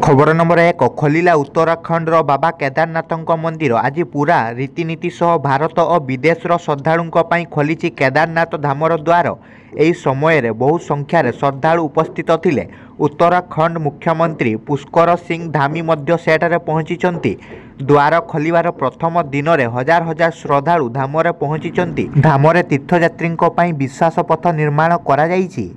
खबर नंबर 1 खोलिला उत्तराखंडर बाबा केदारनाथ मंदिर। आज पूरा रीतिनीति सह भारत और विदेशर श्रद्धालुं खोली केदारनाथ धामर द्वार। यही समय बहु संख्यार श्रद्धालु उपस्थित थिले। उत्तराखंड मुख्यमंत्री पुष्कर सिंह धामी सेठारे पहुंची। द्वार खोलिबार प्रथम दिन में हजार हजार श्रद्धालु धामरे पहुंची। धामरे तीर्थयात्री विश्वास पथ निर्माण करा जाइछि।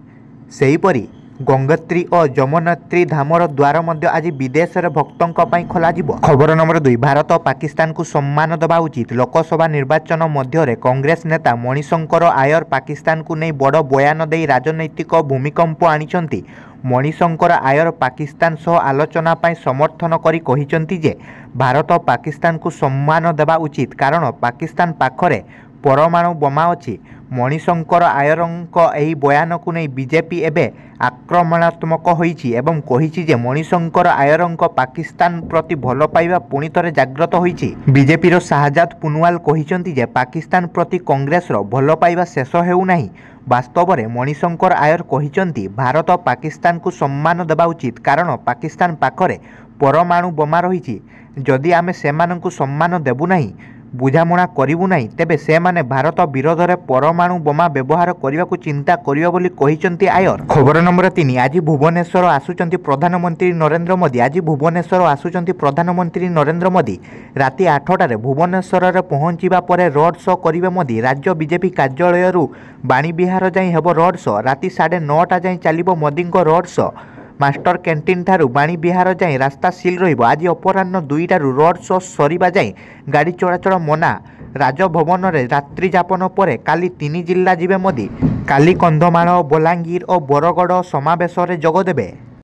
सेहीपरि गंगोत्री और जमुनोत्री धामर द्वार आज विदेश भक्तों खोल। खबर नंबर 2 भारत और पाकिस्तान को सम्मान देवा उचित। लोकसभा निर्वाचन मध्य कांग्रेस नेता मणिशंकर आयर पाकिस्तान को नहीं बड़ बयान दे राजनैतिक भूमिकंप आनी। मणिशंकर आयर पाकिस्तान सह आलोचना समर्थन करी कहिसेंति जे भारत और पाकिस्तान को सम्मान देवा उचित, कारण पाकिस्तान पाखरे परमाणु बोमा अच्छी। मणिशंकर आयरंक एही बयान को नहीं बीजेपी एबे आक्रमणात्मक होईछि एवं कहिछि जे मणिशंकर आयरंक पाकिस्तान प्रति भल पाइबा पुणी थरे जाग्रत होईछि। बीजेपीर शाहजाद पुनवाल कहिसेंति जे पाकिस्तान प्रति कांग्रेसर भल पाइबा शेष हेउ नाही। वास्तव में मणिशंकर आयर कहिसेंति भारत पाकिस्तान को सम्मान देवा उचित, कारण पाकिस्तान पाखरे परमाणु बोमा रहिछि। जदि आमे सेमानंकु सम्मान देबु नाही, बुझामणा करिबु नाही, तेबे से माने भारत विरोध में परमाणु बोमा व्यवहार करने को चिंता करिबा बोली कहिसेंति आयर। खबर नंबर 3 आज भुवनेश्वर आसुचंती प्रधानमंत्री नरेंद्र मोदी। आज भुवनेश्वर आसुचंती प्रधानमंत्री नरेंद्र मोदी। राति 8टारे भुवनेश्वर रे पहुंचीबा परे रोड शो करिवे मोदी। राज्य बीजेपी कार्यालय बाणी विहार जाई हेबो रोड शो। राति 9:30 जाई चलिबो Modi road show. Master canteen ठारू बाणी विहार जाए रास्ता सील रहिबो। आज अपराह्न 2टारू रोड शो सरिबा जाए गाड़ी चलाचल मना। राजभवन में रात्रि जापन पर काली 3 जिला जिबे मोदी। काली कंधमाल, बलांगीर और बरगड़ समावेश जोगदेबे।